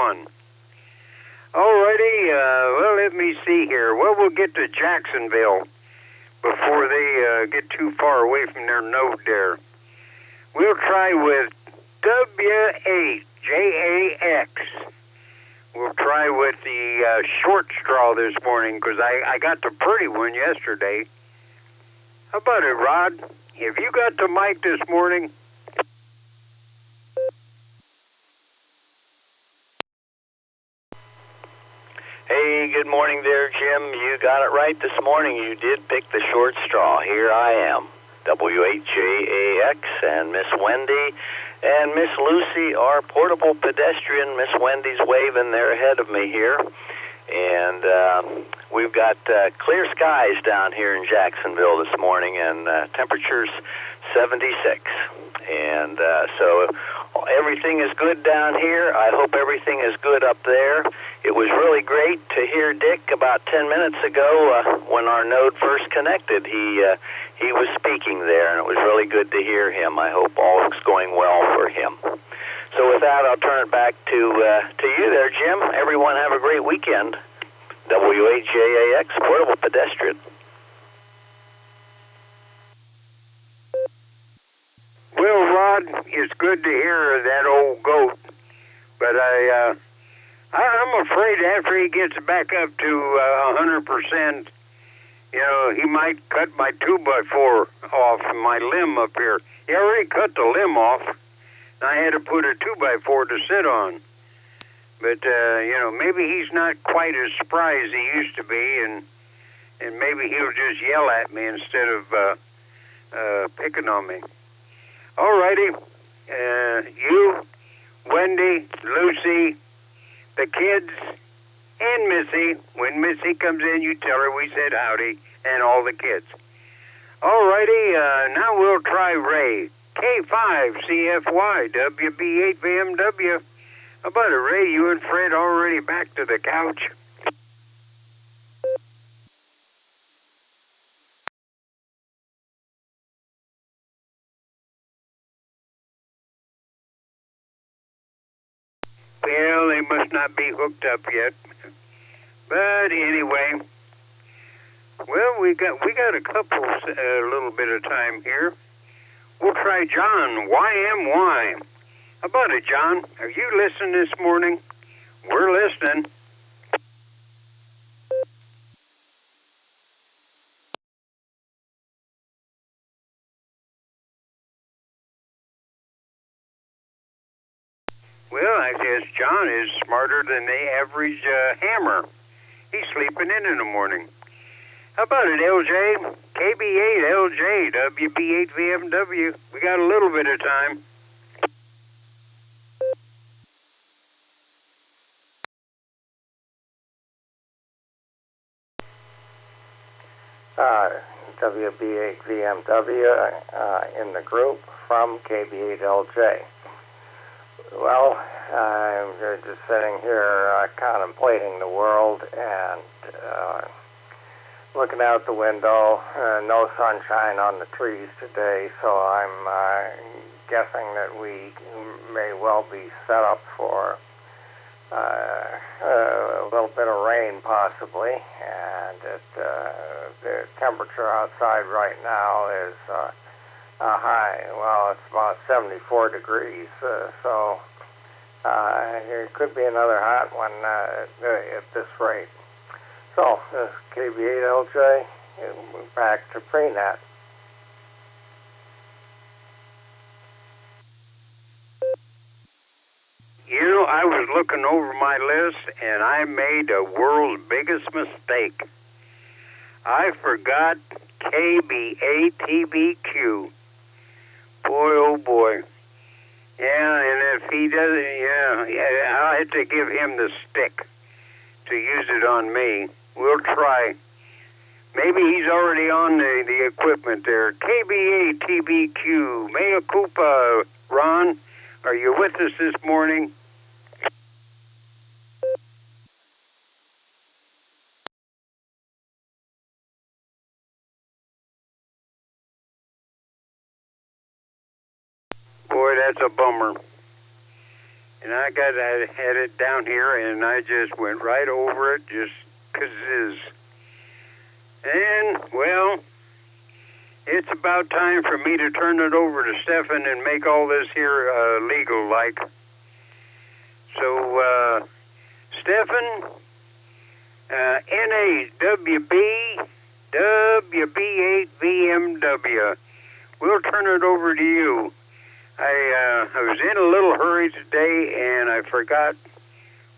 1. Alrighty, well, let me see here. Well, we'll get to Jacksonville before they get too far away from their node there. We'll try with W8JAX. We'll try with the short straw this morning because I got the pretty one yesterday. How about it, Rod? Have you got the mic this morning? Hey, good morning there, Jim. You got it right this morning. You did pick the short straw. Here I am, W8JAX, and Miss Wendy and Miss Lucy, our portable pedestrian. Miss Wendy's waving there ahead of me here. And we've got clear skies down here in Jacksonville this morning, and temperatures 76. And so everything is good down here. I hope everything is good up there. It was really great to hear Dick about 10 minutes ago when our node first connected. He was speaking there, and it was really good to hear him. I hope all is going well for him. So with that, I'll turn it back to you there, Jim. Everyone have a great weekend. W8JAX, portable pedestrian. Well, Rod, it's good to hear that old goat, but I'm afraid after he gets back up to 100%, you know, he might cut my 2x4 off my limb up here. He already cut the limb off. I had to put a 2x4 to sit on. But, you know, maybe he's not quite as spry as he used to be, and maybe he'll just yell at me instead of picking on me. All righty. You, Wendy, Lucy, the kids, and Missy. When Missy comes in, you tell her we said howdy, and all the kids. All righty. Now we'll try Ray. K5CFY, WB8VMW. How about it, Ray? You and Fred already back to the couch? Well, they must not be hooked up yet. But anyway, well, we got a couple little bit of time here. We'll try John, YMY. How about it, John? Are you listening this morning? We're listening. Well, I guess John is smarter than the average hammer. He's sleeping in the morning. How about it, LJ? KB8LJ, WB8VMW. We got a little bit of time. WB8VMW in the group from KB8LJ. Well, I'm just sitting here contemplating the world and looking out the window. No sunshine on the trees today, so I'm guessing that we may well be set up for a little bit of rain possibly, and the temperature outside right now is high. Well, it's about 74 degrees, so it could be another hot one at this rate. So, this is KB8LJ, back to prenet. You know, I was looking over my list, and I made a world's biggest mistake. I forgot KB8TBQ. Boy, oh boy. Yeah, and if he doesn't, yeah, I'll have to give him the stick to use it on me. We'll try. Maybe he's already on the equipment there. KB8TBQ. Mea culpa, Ron. Are you with us this morning? Boy, that's a bummer. And I had it down here, and I just went right over it, just kazizz. And, well, it's about time for me to turn it over to Stefan and make all this here legal-like. So, Stefan, NAWB, WB8VMW. We'll turn it over to you. I was in a little hurry today, and I forgot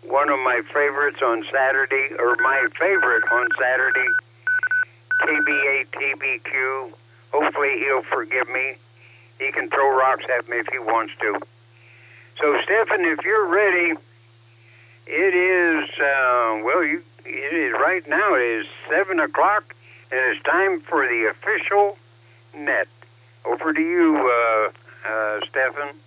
one of my favorites on Saturday, or my favorite on Saturday, KB8TBQ. Hopefully he'll forgive me. He can throw rocks at me if he wants to. So, Stefan, if you're ready, it is, it is right now, it is 7 o'clock, and it's time for the official net. Over to you, Stefan.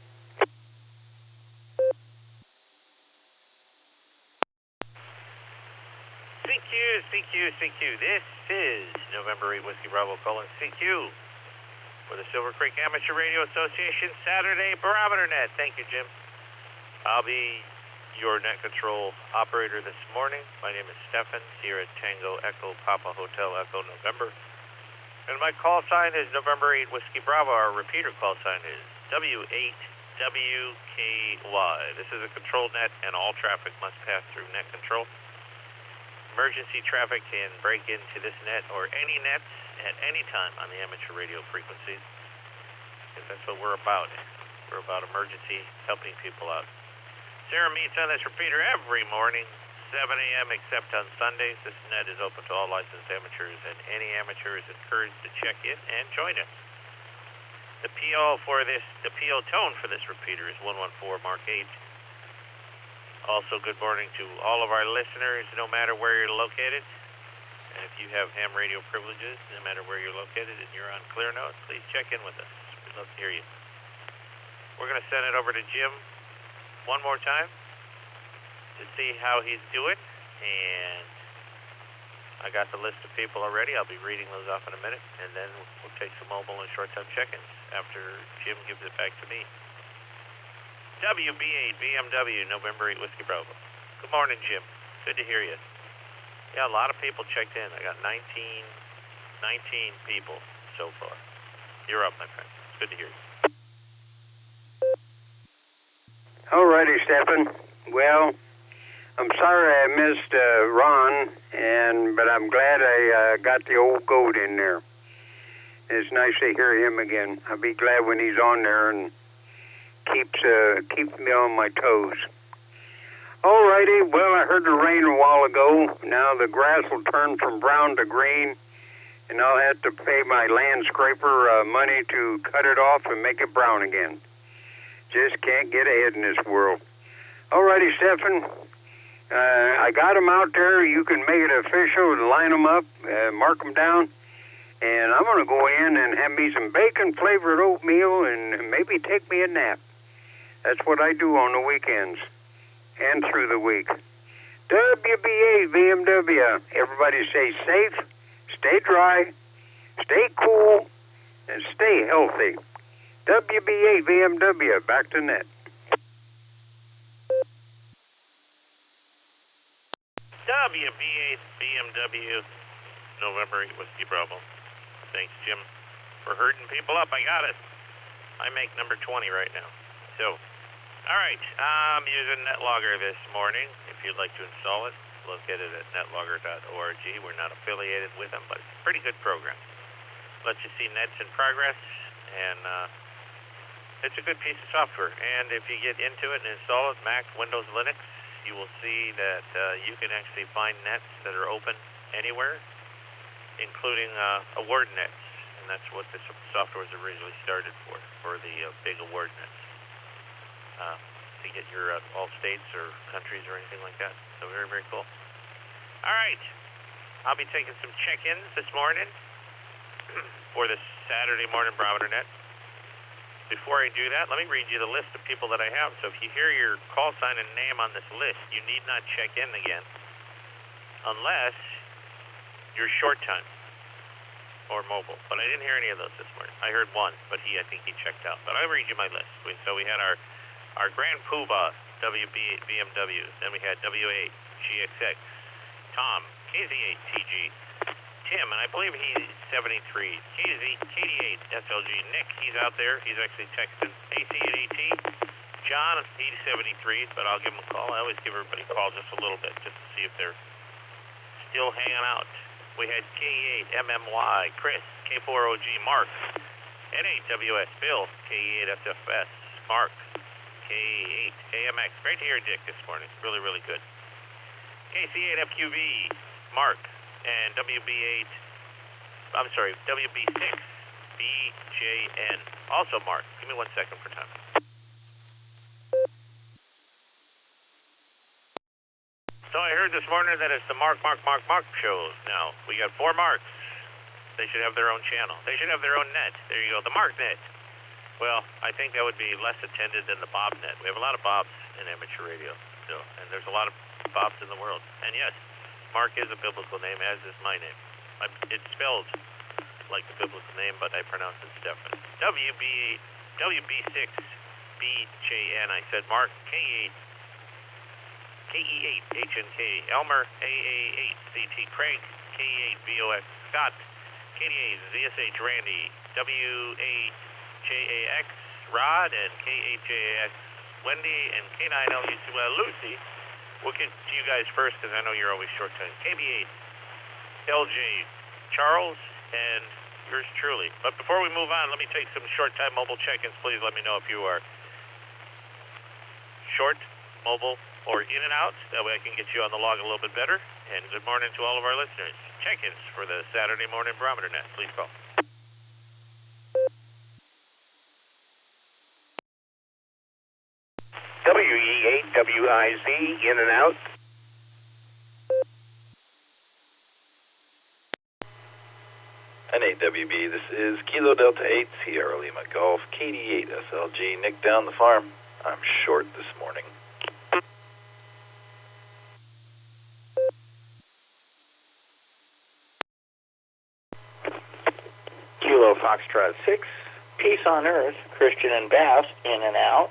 CQ. This is November 8 Whiskey Bravo calling CQ for the Silvercreek Amateur Radio Association Saturday Barometer Net. Thank you, Jim. I'll be your net control operator this morning. My name is Stefan, here at Tango Echo Papa Hotel Echo November. And my call sign is November 8 Whiskey Bravo. Our repeater call sign is W8WKY. This is a control net, and all traffic must pass through net control. Emergency traffic can break into this net or any nets at any time on the amateur radio frequencies, because that's what we're about. We're about emergency, helping people out. Sarah meets on this repeater every morning, 7 a.m. except on Sundays. This net is open to all licensed amateurs, and any amateur is encouraged to check in and join us. The PO tone for this repeater is 114 Mark 8. Also, good morning to all of our listeners, no matter where you're located. And if you have ham radio privileges, no matter where you're located and you're on clear note, please check in with us. We'd love to hear you. We're going to send it over to Jim one more time to see how he's doing. And I got the list of people already. I'll be reading those off in a minute. And then we'll take some mobile and short-time check-ins after Jim gives it back to me. WB8 BMW, November 8 Whiskey Bravo. Good morning, Jim. Good to hear you. Yeah, a lot of people checked in. I got 19 people so far. You're up, my friend. It's good to hear you. All righty, Stefan. Well, I'm sorry I missed Ron, but I'm glad I got the old goat in there. It's nice to hear him again. I'll be glad when he's on there and keeps me on my toes. All righty. Well, I heard the rain a while ago. Now the grass will turn from brown to green, and I'll have to pay my land scraper money to cut it off and make it brown again. Just can't get ahead in this world. All righty, Stefan. I got them out there. You can make it official and line them up, mark them down. And I'm going to go in and have me some bacon-flavored oatmeal and maybe take me a nap. That's what I do on the weekends and through the week. WB8 BMW. Everybody stay safe, stay dry, stay cool, and stay healthy. WB8 BMW. Back to net. WB8 BMW, November 8 Whiskey Bravo. Thanks, Jim, for herding people up. I got it. I make number 20 right now. So, all right, I'm using NetLogger this morning. If you'd like to install it, look at it at netlogger.org. We're not affiliated with them, but it's a pretty good program. Lets you see nets in progress, and it's a good piece of software. And if you get into it and install it, Mac, Windows, Linux, you will see that you can actually find nets that are open anywhere, including award nets, and that's what this software was originally started for the big award nets, to get your all states or countries or anything like that. So very, very cool. All right, I'll be taking some check-ins this morning for this Saturday morning Barometer Net. Before I do that, let me read you the list of people that I have. So if you hear your call sign and name on this list, you need not check in again unless you're short time or mobile. But I didn't hear any of those this morning. I heard one, but I think he checked out. But I'll read you my list. So we had our Grand Poobah, WB8 BMW. Then we had W8 GXX. Tom, KZ8 TG. Tim, and I believe he's 73. KD8 SLG. Nick, he's out there. He's actually texting. AC at AT. John, he's 73, but I'll give him a call. I always give everybody a call just a little bit, just to see if they're still hanging out. We had K8 MMY, Chris, K4OG, Mark, N8WS, Bill, K8 SFS, Mark, K8 AMX. Great to hear Dick this morning. Really, really good. KC8 FQV, Mark, and WB6 BJN. Also Mark. Give me 1 second for time. So I heard this morning that it's the Mark shows now. We got 4 Marks. They should have their own channel. They should have their own net. There you go, the Mark net. Well, I think that would be less attended than the Bob net. We have a lot of Bobs in amateur radio still, and there's a lot of Bobs in the world. And yes, Mark is a biblical name, as is my name. It's spelled like the biblical name, but I pronounce it Stefan. WB6 BJN. I said Mark. KE8 HNK. Elmer AA8 CT. Craig K8 VOX. Scott KD8 ZSH Randy. W8JAX Rod and K8JAX Wendy and K9LUC Lucy. We'll get to you guys first because I know you're always short time. KB8 LJ Charles and yours truly. But before we move on, let me take some short time mobile check-ins. Please let me know if you are short, mobile, or in and out. That way I can get you on the log a little bit better. And good morning to all of our listeners. Check-ins for the Saturday morning Barometer Net. Please call. WE8WIZ, in and out. N8WB, this is Kilo Delta 8, Sierra Lima Golf, KD8 SLG, Nick down the farm. I'm short this morning. Kilo Foxtrot 6, Peace on Earth, Christian and Bass, in and out.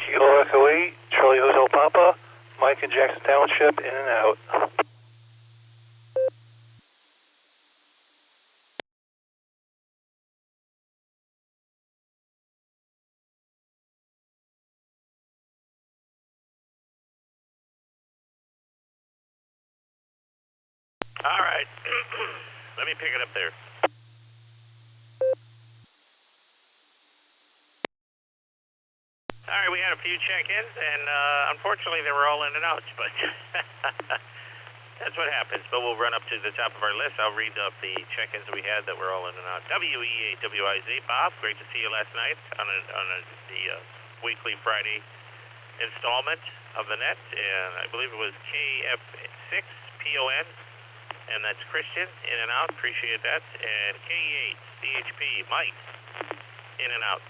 Kilo Echo 8, Charlie Hotel Papa, Mike in Jackson Township, in and out. All right. Let me pick it up there. All right, we had a few check-ins, and unfortunately they were all in and out, but that's what happens. But we'll run up to the top of our list. I'll read up the check-ins that we had that were all in and out. WE8WIZ, Bob, great to see you last night on the weekly Friday installment of the net, and I believe it was KF6PON, and that's Christian, in and out, appreciate that, and K8 CHP, Mike, in and out.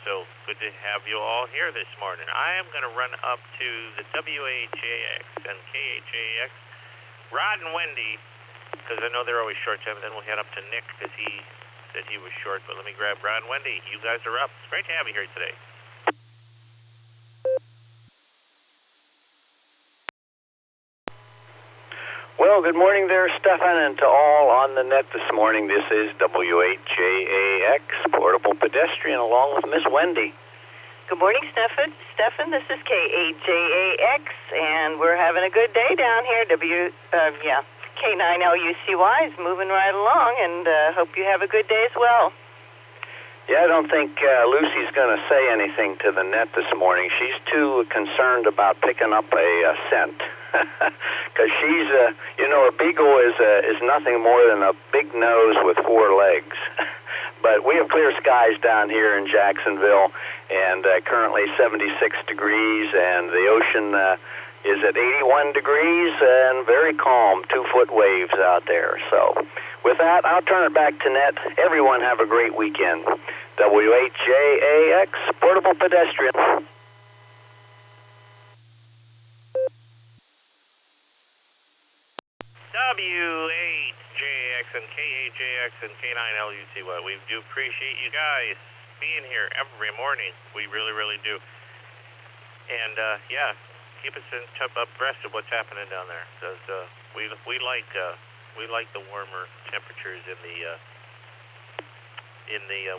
So good to have you all here this morning. I am going to run up to the W8JX and K8JX, Rod and Wendy, because I know they're always short time, and then we'll head up to Nick because he said he was short. But let me grab Rod and Wendy. You guys are up. It's great to have you here today. Well, good morning there, Stefan, and to all on the net this morning. This is W8JAX, Portable Pedestrian, along with Miss Wendy. Good morning, Stefan. This is K8JAX, and we're having a good day down here. K9LUCY is moving right along, and hope you have a good day as well. Yeah, I don't think Lucy's going to say anything to the net this morning. She's too concerned about picking up a scent. Because she's, a beagle is nothing more than a big nose with 4 legs. But we have clear skies down here in Jacksonville, and currently 76 degrees, and the ocean is at 81 degrees and very calm, 2-foot waves out there. So with that, I'll turn it back to Net. Everyone have a great weekend. W8JAX, Portable Pedestrian. W8JX and KAJX and K9LUCY. We do appreciate you guys being here every morning. We really, really do. And, yeah, keep us abreast of what's happening down there, because we like the warmer temperatures in the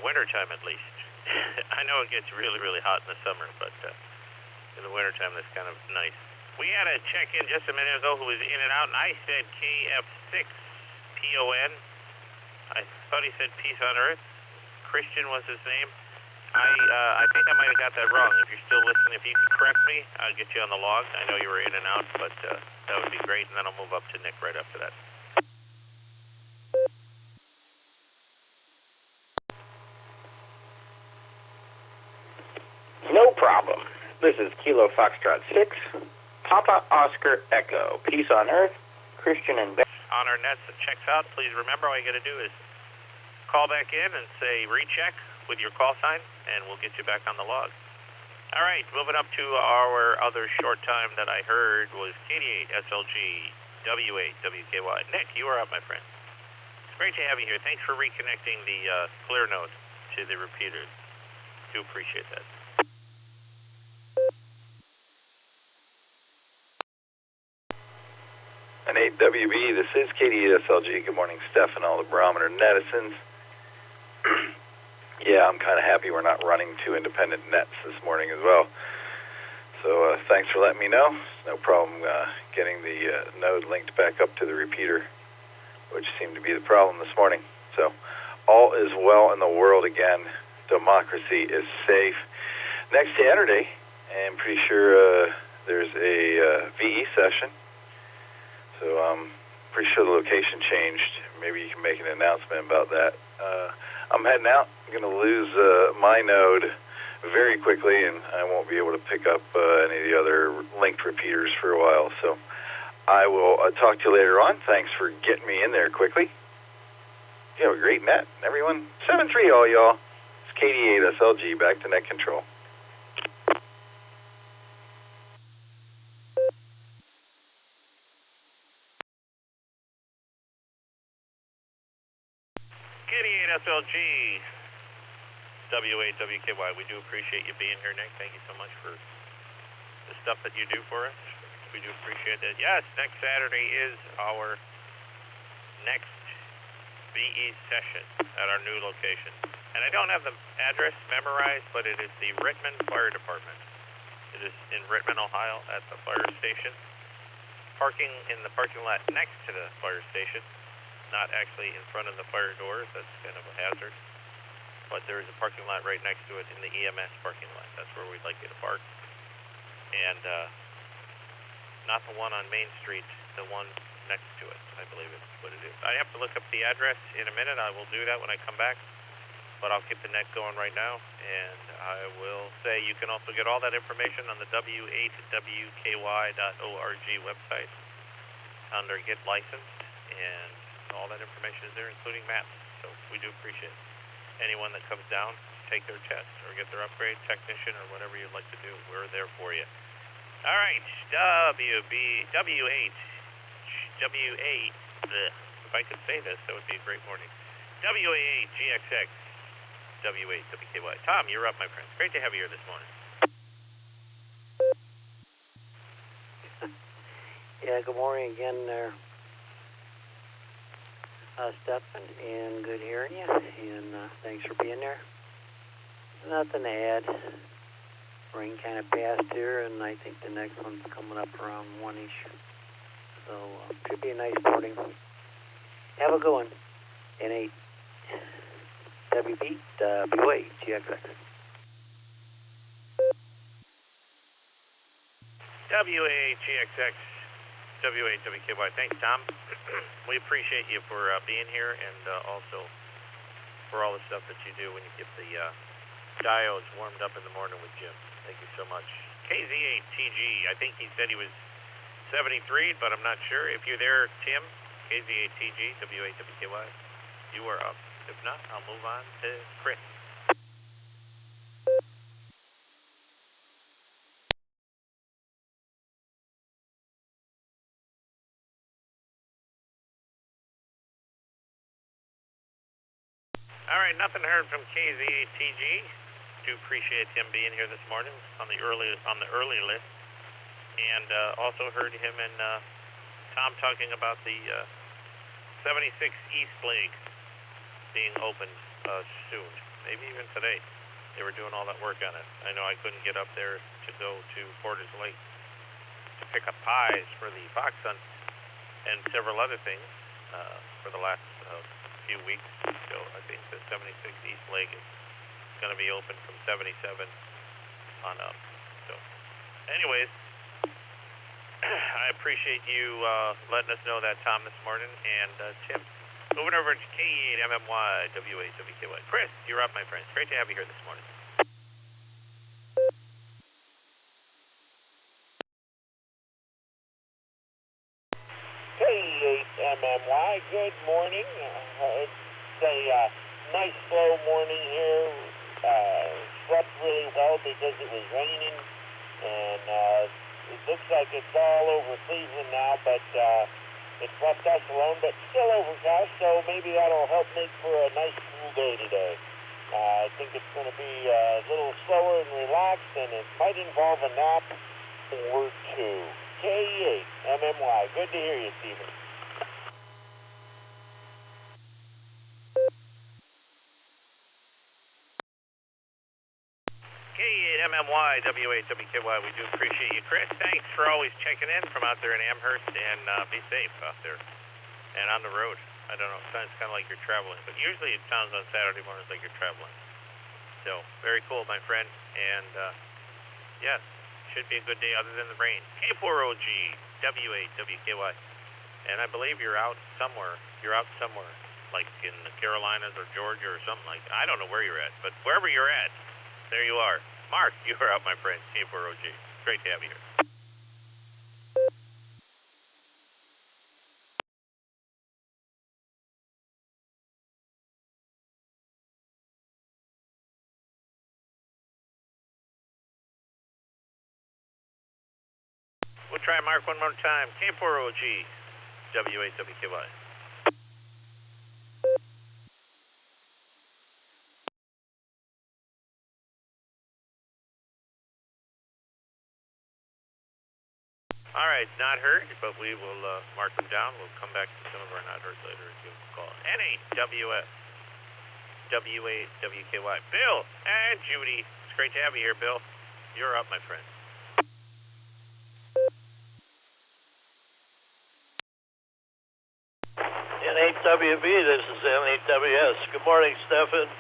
wintertime, at least. I know it gets really, really hot in the summer, but in the wintertime, that's kind of nice. We had a check-in just a minute ago who was in and out, and I said KF6 PON. I thought he said Peace on Earth. Christian was his name. I think I might have got that wrong. If you're still listening, if you could correct me, I'll get you on the log. I know you were in and out, but that would be great, and then I'll move up to Nick right after that. No problem. This is Kilo Foxtrot 6, Papa Oscar Echo. Peace on Earth, Christian and Ben. On our nets that checks out, please remember all you got to do is call back in and say recheck with your call sign, and we'll get you back on the log. All right, moving up to our other short time that I heard was KD8 SLG W8 WKY. Nick, you are up, my friend. It's great to have you here. Thanks for reconnecting the clear node to the repeaters. Do appreciate that. An 8WB, this is KD8 SLG. Good morning, Steph, and all the Barometer Netizens. Yeah, I'm kind of happy we're not running two independent nets this morning as well. So thanks for letting me know. No problem getting the node linked back up to the repeater, which seemed to be the problem this morning. So all is well in the world again. Democracy is safe. Next Saturday, I'm pretty sure there's a VE session. So I'm pretty sure the location changed. Maybe you can make an announcement about that. I'm heading out. I'm going to lose my node very quickly, and I won't be able to pick up any of the other linked repeaters for a while. So I will talk to you later on. Thanks for getting me in there quickly. You have a great net, everyone. 7-3 all y'all. It's KD8 SLG, back to net control. KD8 SLG W8 WKY. We do appreciate you being here, Nick. Thank you so much for the stuff that you do for us. We do appreciate that. Yes, next Saturday is our next VE session at our new location. And I don't have the address memorized, but it is the Rittman Fire Department. It is in Rittman, Ohio, at the fire station. Parking in the parking lot next to the fire station. Not actually in front of the fire doors. That's kind of a hazard. But there is a parking lot right next to it in the EMS parking lot. That's where we'd like you to park. And not the one on Main Street, the one next to it, I believe is what it is. I have to look up the address in a minute. I will do that when I come back. But I'll keep the net going right now. And I will say you can also get all that information on the w8wky.org website under Get Licensed. And all that information is there, including maps. So we do appreciate it. Anyone that comes down, take their test or get their upgrade, technician or whatever you'd like to do, we're there for you. All right, W8, if I could say this, that would be a great morning. WA8 GXX, W8 WKY. Tom, you're up, my friend. Great to have you here this morning. Yeah, good morning again there. Stefan, and good hearing you, and thanks for being there. Nothing to add. Rain kind of passed here, and I think the next one's coming up around 1-ish. So, should be a nice morning. Have a good one. N8 WB WA GXX. WA GXX. W8 WKY. Thanks, Tom. We appreciate you for being here, and also for all the stuff that you do when you get the diodes warmed up in the morning with Jim. Thank you so much. KZ8TG, I think he said he was 73, but I'm not sure. If you're there, Tim, KZ8TG, W8 WKY, you are up. If not, I'll move on to Chris. All right, nothing heard from KZTG. Do appreciate him being here this morning on the early list, and also heard him and Tom talking about the 76 East Leg being opened soon, maybe even today. They were doing all that work on it. I know I couldn't get up there to go to Porter's Lake to pick up pies for the fox hunt and several other things for the last few weeks. So I think the 76 East Leg is going to be open from 77 on up. So anyways, I appreciate you letting us know that, Tom, this morning. And Tim, moving over to K8MMY W8WKY. Chris, you're up, my friend. It's great to have you here this morning. K8MMY, good morning. It's a nice slow morning here. Slept really well because it was raining, and it looks like it's all over Cleveland now, but it's left us alone, but still overcast, so maybe that'll help make for a nice cool day today. I think it's going to be a little slower and relaxed, and it might involve a nap or two. K8MMY, good to hear you, Stephen. K8MMY W8WKY, we do appreciate you, Chris. Thanks for always checking in from out there in Amherst, and be safe out there and on the road. I don't know, it sounds kind of like you're traveling, but usually it sounds on Saturday mornings like you're traveling. So, very cool, my friend, and yes, should be a good day other than the rain. K4OG W8WKY, and I believe you're out somewhere, like in the Carolinas or Georgia or something like that. I don't know where you're at, but wherever you're at, there you are. Mark, you are out, my friend. K4OG. Great to have you here. We'll try Mark one more time. K4OG W8WKY. All right, not heard, but we will mark them down. We'll come back to some of our not heard later and give them a call. NAWS W8WKY. Bill and Judy. It's great to have you here, Bill. You're up, my friend. N8WB, this is N8WS. Good morning, Stefan.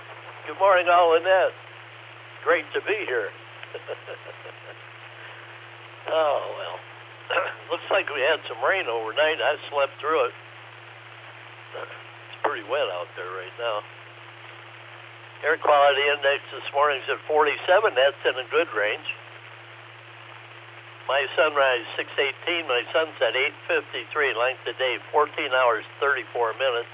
Good morning, all Annette. Great to be here. Oh, well. Looks like we had some rain overnight. I slept through it. It's pretty wet out there right now. Air quality index this morning's at 47. That's in a good range. My sunrise 6:18. My sunset 8:53. Length of day 14 hours 34 minutes.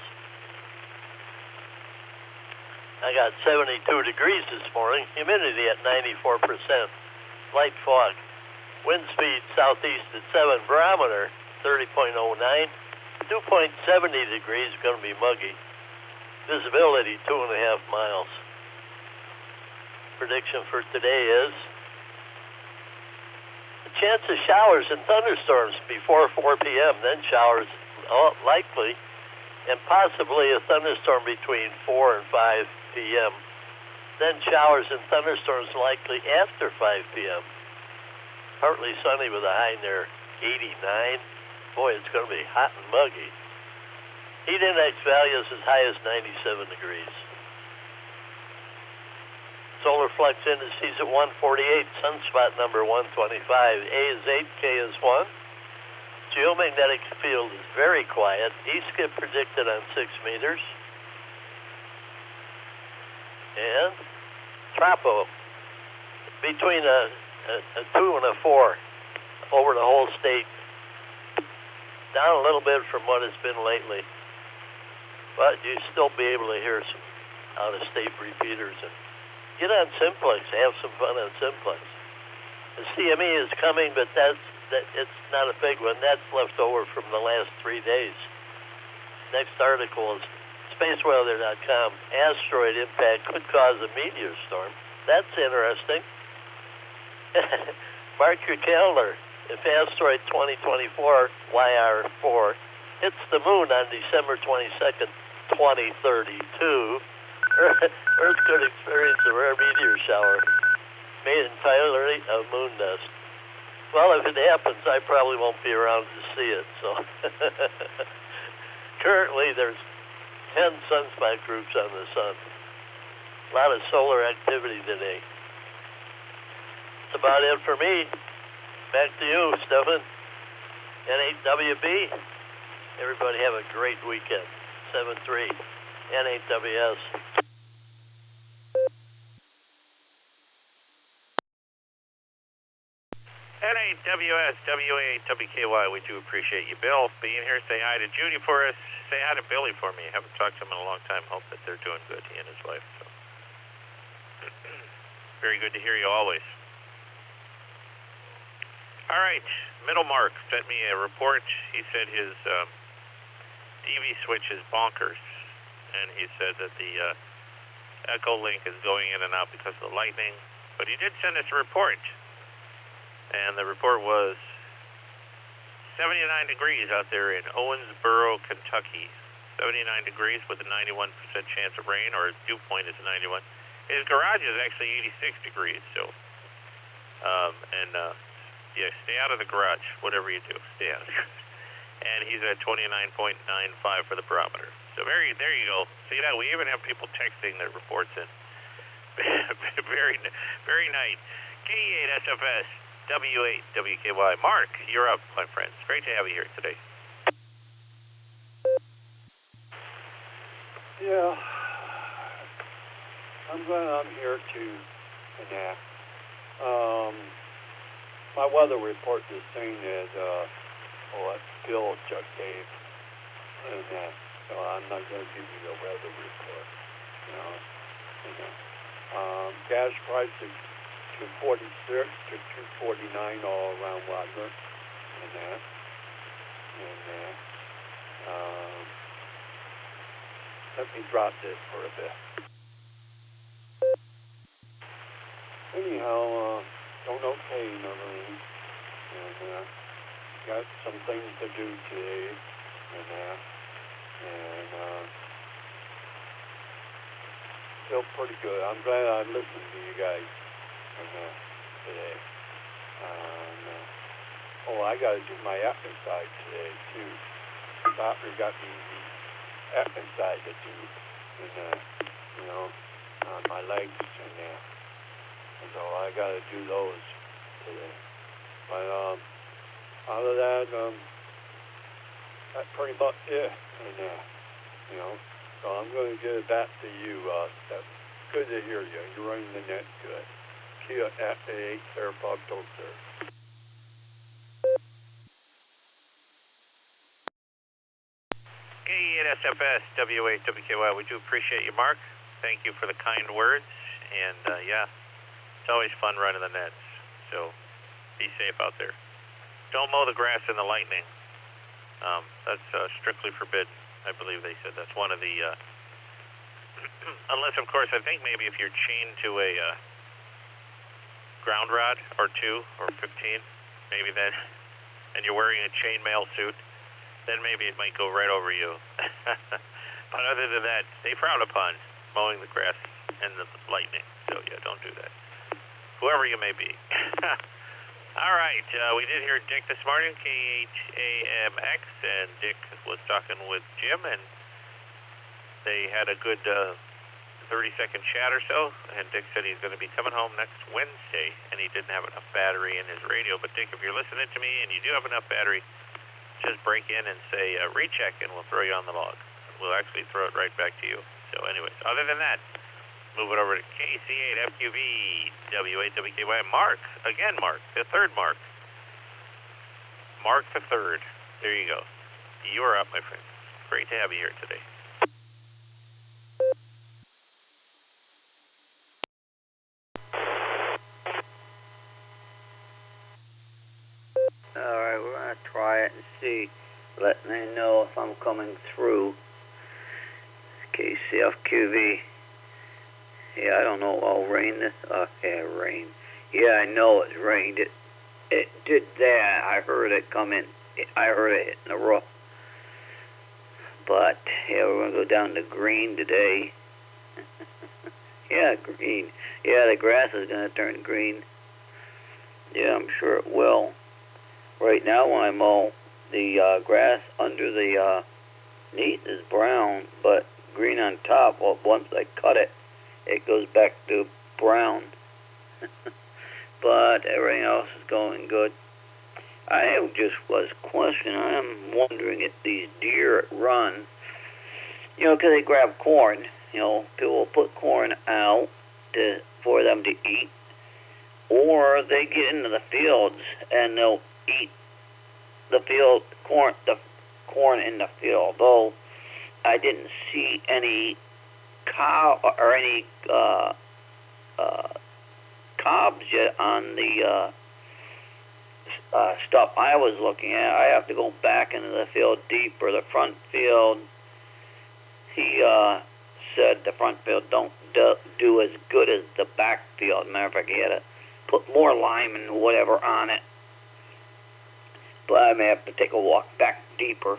I got 72 degrees this morning. Humidity at 94%. Light fog. Wind speed southeast at 7. Barometer 30.09. 2.70 degrees. Going to be muggy. Visibility 2.5 miles. Prediction for today is a chance of showers and thunderstorms before 4 p.m. Then showers likely, and possibly a thunderstorm between 4 and 5 p.m. Then showers and thunderstorms likely after 5 p.m. Partly sunny with a high near 89. Boy, it's going to be hot and muggy. Heat index values as high as 97 degrees. Solar flux indices at 148. Sunspot number 125. A is 8, K is 1. Geomagnetic field is very quiet. East skip predicted on 6 meters. And tropo between a 2 and a 4 over the whole state. Down a little bit from what it's been lately. But you still be able to hear some out-of-state repeaters. And get on Simplex. Have some fun on Simplex. The CME is coming, but it's not a big one. That's left over from the last 3 days. Next article is spaceweather.com, asteroid impact could cause a meteor storm. That's interesting. Mark your calendar. If asteroid 2024 YR4 hits the moon on December 22nd, 2032, Earth could experience a rare meteor shower made entirely of moon dust. Well, if it happens, I probably won't be around to see it. So currently, there's 10 sunspot groups on the sun. A lot of solar activity today. That's about it for me. Back to you, Stephen. N8WB. Everybody have a great weekend. 7-3. N8WS. N8WS, WA8WKY, we do appreciate you, Bill, being here. Say hi to Judy for us. Say hi to Billy for me. I haven't talked to him in a long time. Hope that they're doing good, he and his wife. So. Very good to hear you always. All right, Middle Mark sent me a report. He said his DV switch is bonkers, and he said that the EchoLink is going in and out because of the lightning. But he did send us a report. And the report was 79 degrees out there in Owensboro, Kentucky. 79 degrees with a 91% chance of rain, or his dew point is 91. His garage is actually 86 degrees, so, yeah, stay out of the garage, whatever you do, stay out of the garage. And he's at 29.95 for the barometer. So there you go. See that? We even have people texting their reports in. very nice. K8SFS. W8WKY. Mark, you're up, my friend. It's great to have you here today. Yeah, I'm here to enact. My weather report is saying that what Bill just gave, and so I'm not going to give you the weather report. Gas prices 246 to 249 all around Wagner, and that. Let me drop this for a bit. Anyhow, don't okay, Noreen, and got some things to do today, and feel pretty good. I'm glad I listened to you guys. Today. I got to do my exercise today too. The doctor got me the exercise to do, on my legs and so I got to do those today. But out of that, that's pretty much it. And so I'm going to give it back to you. That's good to hear you. You're running the net good. Kia at A8 Fairpog Toaster. K8SFS, W8WKY. We do appreciate you, Mark. Thank you for the kind words. And, yeah, it's always fun running the nets. So be safe out there. Don't mow the grass in the lightning. That's strictly forbidden. I believe they said that's one of the... unless, of course, I think maybe if you're chained to a... ground rod or 2 or 15, maybe then, and you're wearing a chainmail suit, then maybe it might go right over you. But other than that, they frown upon mowing the grass and the lightning. So yeah, don't do that. Whoever you may be. All right, we did hear Dick this morning, K8AMX, and Dick was talking with Jim, and they had a good 30-second chat or so, and Dick said he's going to be coming home next Wednesday, and he didn't have enough battery in his radio. But Dick, if you're listening to me and you do have enough battery, just break in and say recheck, and we'll throw you on the log. We'll actually throw it right back to you. So anyways, other than that, move it over to KC8FQV, W8WKY. Mark, again Mark, the third Mark. Mark the third. There you go. You are up, my friend. Great to have you here today. Alright, we're going to try it and see. Let me know if I'm coming through. KCFQV. Yeah, I don't know. I'll rain this. Yeah, rain. Yeah, I know it's rained. It did that. I heard it come in. I heard it hitting the roof. But, yeah, we're going to go down to green today. Yeah, green. Yeah, the grass is going to turn green. Yeah, I'm sure it will. Right now when I mow, the grass under the neat is brown, but green on top. Well, once I cut it, it goes back to brown. But everything else is going good. I just was questioning, I'm wondering if these deer run, because they grab corn. People will put corn out for them to eat, or they get into the fields and they'll eat the corn in the field. Though I didn't see any cow or any cobs yet on the stuff I was looking at. I have to go back into the field deeper. The front field, he said the front field don't do as good as the back field. Matter of fact, he had to put more lime and whatever on it. But I may have to take a walk back deeper.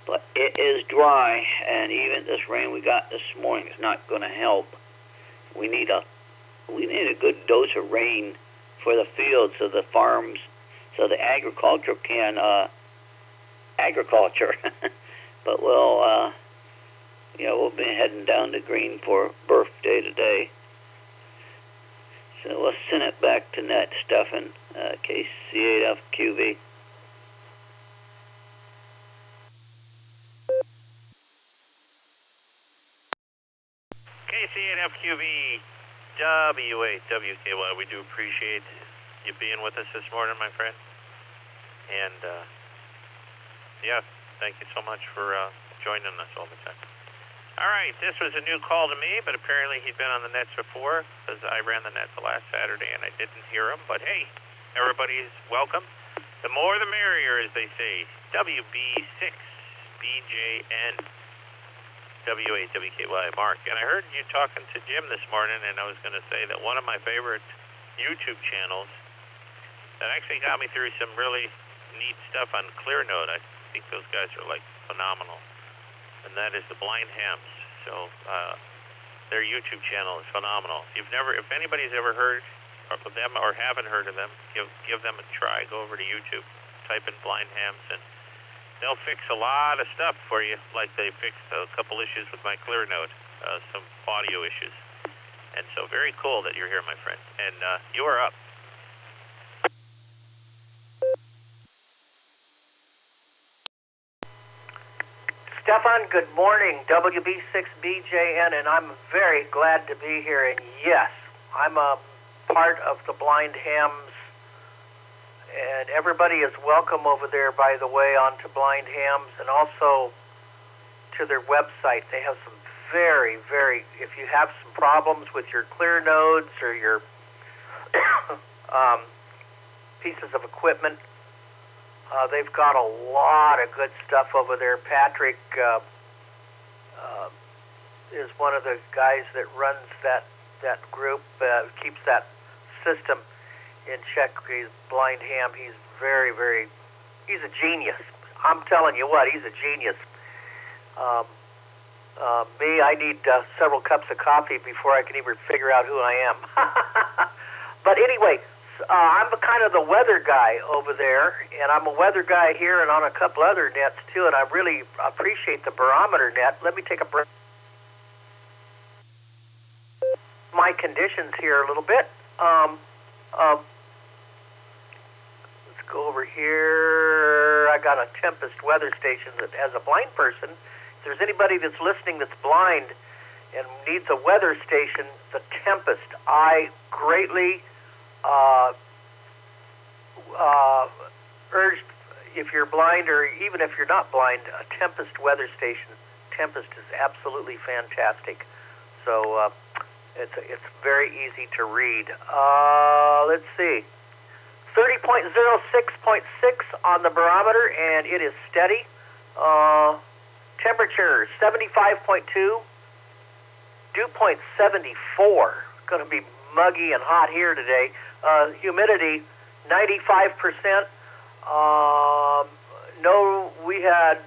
But it is dry, and even this rain we got this morning is not going to help. We need a good dose of rain for the fields, so the farms, so the agriculture can agriculture. But we'll be heading down to green for birthday today. So let's send it back to net, Stefan, KC8FQV. KC8FQV, W8WKY. We do appreciate you being with us this morning, my friend. And, thank you so much for joining us all the time. All right, this was a new call to me, but apparently he'd been on the nets before, because I ran the nets last Saturday and I didn't hear him. But hey, everybody's welcome. The more the merrier, as they say. WB6BJN, W8WKY, Mark. And I heard you talking to Jim this morning, and I was going to say that one of my favorite YouTube channels that actually got me through some really neat stuff on ClearNode. I think those guys are like phenomenal. And that is the Blind Hams. So their YouTube channel is phenomenal. If anybody's ever heard of them or haven't heard of them, give them a try. Go over to YouTube, type in Blind Hams, and they'll fix a lot of stuff for you. Like they fixed a couple issues with my ClearNode, some audio issues. And so very cool that you're here, my friend. And you are up. Stefan, good morning, WB6BJN, and I'm very glad to be here. And yes, I'm a part of the Blind Hams, and everybody is welcome over there, by the way, onto Blind Hams, and also to their website. They have some very, very, if you have some problems with your ClearNodes or your pieces of equipment, they've got a lot of good stuff over there. Patrick is one of the guys that runs that group, keeps that system in check. He's Blind Ham. He's very, very, he's a genius. I'm telling you what, he's a genius. Me, I need several cups of coffee before I can even figure out who I am. But anyway, I'm kind of the weather guy over there, and I'm a weather guy here and on a couple other nets too, and I really appreciate the Barometer Net. Let me take a break. My conditions here a little bit. Let's go over here. I got a Tempest weather station that has a blind person. If there's anybody that's listening that's blind and needs a weather station, the Tempest, I greatly urge, if you're blind or even if you're not blind, a Tempest weather station. Tempest is absolutely fantastic. So it's very easy to read. Let's see. 30.06.6 on the barometer, and it is steady. Temperature 75.2. Dew point 74. Going to be muggy and hot here today. Humidity 95%. No, we had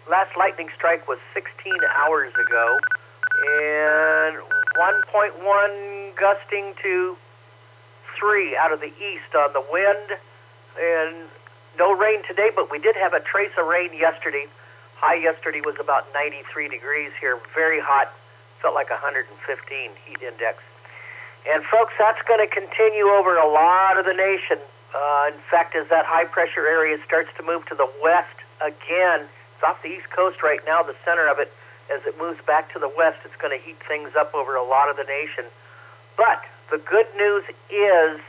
last lightning strike was 16 hours ago, and 1.1 gusting to 3 out of the east on the wind, and no rain today, but we did have a trace of rain yesterday. High yesterday was about 93 degrees here, very hot, felt like 115 heat index. And folks, that's going to continue over a lot of the nation. In fact, as that high pressure area starts to move to the west again, it's off the east coast right now, the center of it. As it moves back to the west, it's going to heat things up over a lot of the nation. But the good news is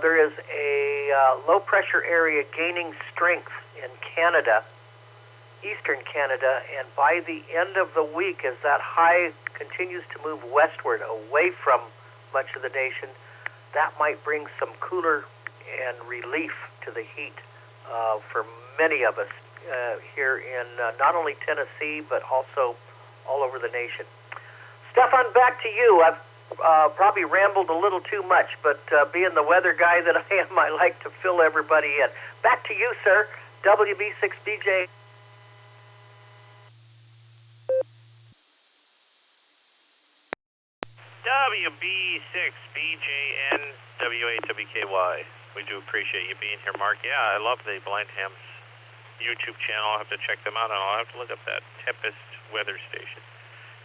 there is a low pressure area gaining strength in Canada, eastern Canada, and by the end of the week, as that high continues to move westward away from much of the nation, that might bring some cooler and relief to the heat for many of us here in not only Tennessee, but also all over the nation. Stefan, back to you. I've probably rambled a little too much, but being the weather guy that I am, I like to fill everybody in. Back to you, sir. WB6BJ. WB6BJN W8WKY. We do appreciate you being here, Mark. Yeah, I love the Blind Hams YouTube channel. I'll have to check them out, and I'll have to look up that Tempest weather station.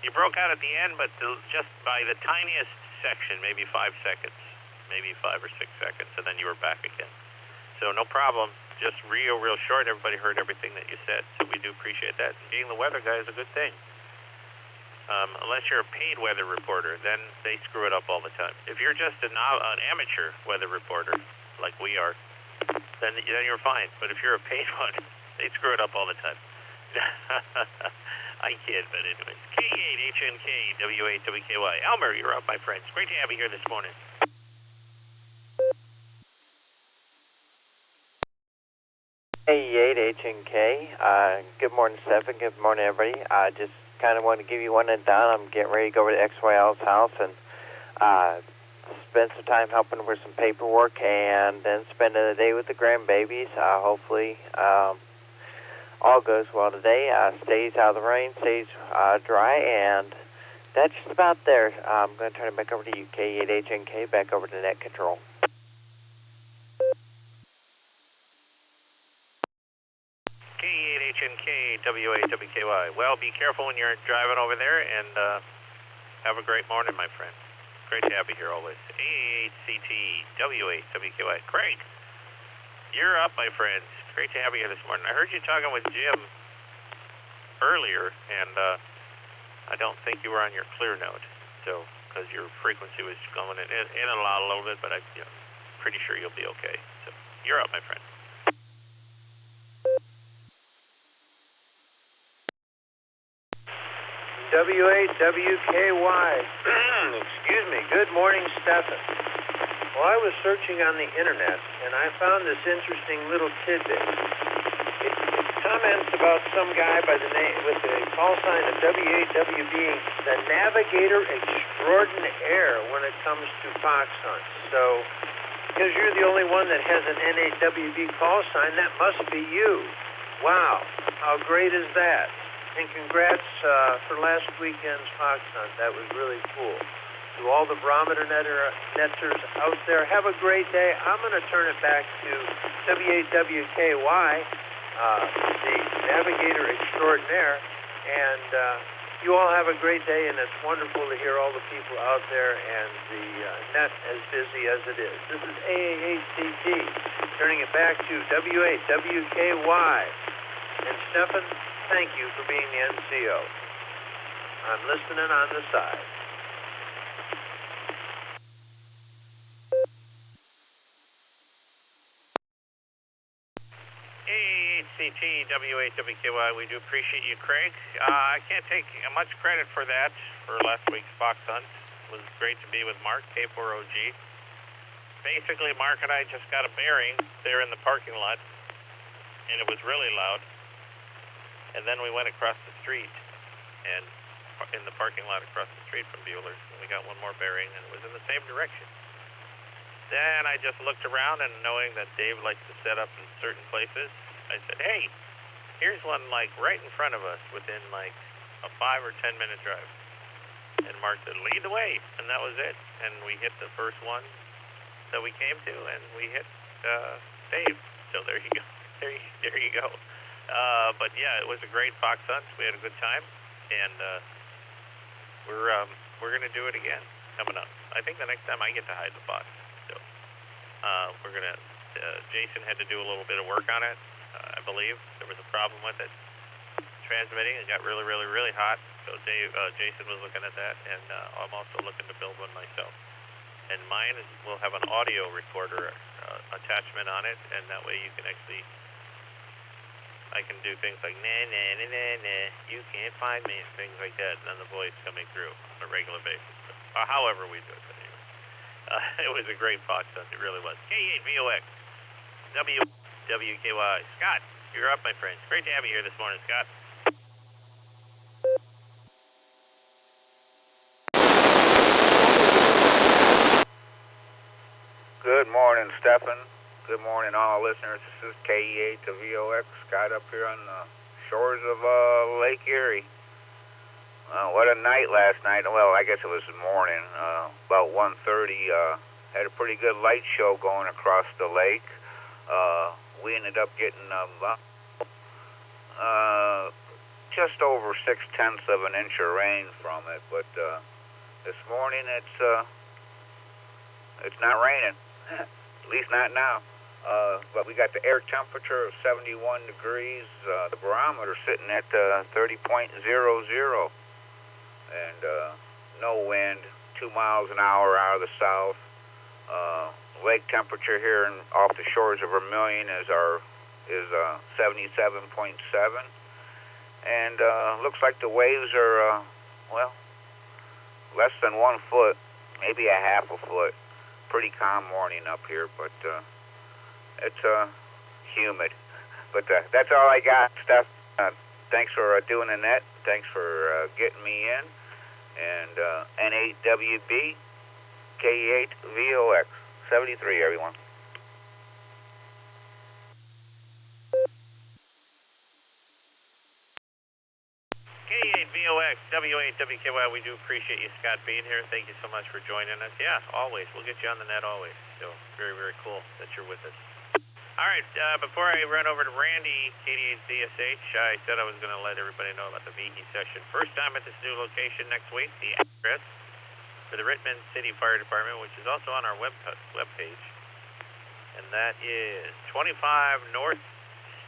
You broke out at the end, but just by the tiniest section, maybe 5 seconds, maybe 5 or 6 seconds, and then you were back again. So no problem. Just real short. Everybody heard everything that you said, so we do appreciate that. Being the weather guy is a good thing. Unless you're a paid weather reporter, then they screw it up all the time. If you're just an amateur weather reporter, like we are, then you're fine. But if you're a paid one, they screw it up all the time. I kid, but anyways. K8HNK W8WKY. Elmer, you're up, my friends. Great to have you here this morning. K8HNK. Good morning, Stephen. Good morning, everybody. I just kind of want to give you one and done. I'm getting ready to go over to XYL's house and spend some time helping with some paperwork, and then spend the day with the grandbabies. Hopefully all goes well today. Stays out of the rain, stays dry, and that's just about there. I'm going to turn it back over to you, K8HNK, back over to net control. K8HNK W8WKY. Well, be careful when you're driving over there, and have a great morning, my friend. Great to have you here always. A8CT W8WKY. Craig, you're up, my friends. Great to have you here this morning. I heard you talking with Jim earlier, and I don't think you were on your clear node, so because your frequency was going in and out a little bit, but I'm pretty sure you'll be okay. So you're up, my friend. W8WKY. Excuse me. Good morning, Stefan. Well, I was searching on the internet, and I found this interesting little tidbit. It comments about some guy by the name with the call sign of W8W being the navigator extraordinaire when it comes to fox hunts. So, because you're the only one that has an NAWB call sign, that must be you. Wow, how great is that? And congrats for last weekend's fox hunt. That was really cool. To all the Barometer Netters out there, have a great day. I'm going to turn it back to W8WKY, the navigator extraordinaire, and you all have a great day, and it's wonderful to hear all the people out there and the net as busy as it is. This is AAACT, turning it back to W8WKY. And Stefan, thank you for being the NCO. I'm listening on the side. AACT W8WKY, we do appreciate you, Craig. I can't take much credit for that, for last week's fox hunt. It was great to be with Mark, K4OG. Basically, Mark and I just got a bearing there in the parking lot. and it was really loud. And then we went across the street, and in the parking lot across the street from Bueller's, and we got one more bearing, and it was in the same direction. Then I just looked around, and knowing that Dave likes to set up in certain places, I said, hey, here's one like right in front of us within like a 5 or 10 minute drive. And Mark said, lead the way, and that was it. And we hit the first one that we came to, and we hit Dave. So there you go. There you go. But yeah, it was a great fox hunt. We had a good time, and we're gonna do it again coming up. I think the next time I get to hide the fox. So we're gonna. Jason had to do a little bit of work on it. I believe there was a problem with it transmitting. It got really, really, really hot. So Jason was looking at that, and I'm also looking to build one myself. And mine will have an audio recorder attachment on it, and that way you can actually, I can do things like nah, nah, nah, nah, nah, you can't find me, and things like that, and then the voice coming through on a regular basis. However we do it. But anyway. It was a great fox hunt. It really was. K8VOX, WKY. Scott, you're up, my friend. Great to have you here this morning, Scott. Good morning, Stephen. Good morning, all listeners. This is K8VOX, Scott up here on the shores of Lake Erie. What a night last night. Well, I guess it was morning, about 1:30. Had a pretty good light show going across the lake. We ended up getting just over 0.6 of an inch of rain from it. But this morning it's not raining, at least not now. But we got the air temperature of 71 degrees. The barometer sitting at 30.00. And no wind, 2 miles an hour out of the south. Lake temperature here off the shores of Vermilion is 77.7, and looks like the waves are less than 1 foot, maybe a half a foot. Pretty calm morning up here, but it's humid. But that's all I got, Steph. Thanks for doing the net. Thanks for getting me in. And N8WB, K8VOX, 73, everyone. K8VOX, W8WKY, we do appreciate you, Scott, being here. Thank you so much for joining us. Yeah, always. We'll get you on the net always. So very, very cool that you're with us. All right, before I run over to Randy, KD8ZSH, I said I was going to let everybody know about the VE session. First time at this new location next week, the address for the Richmond City Fire Department, which is also on our webpage, and that is 25 North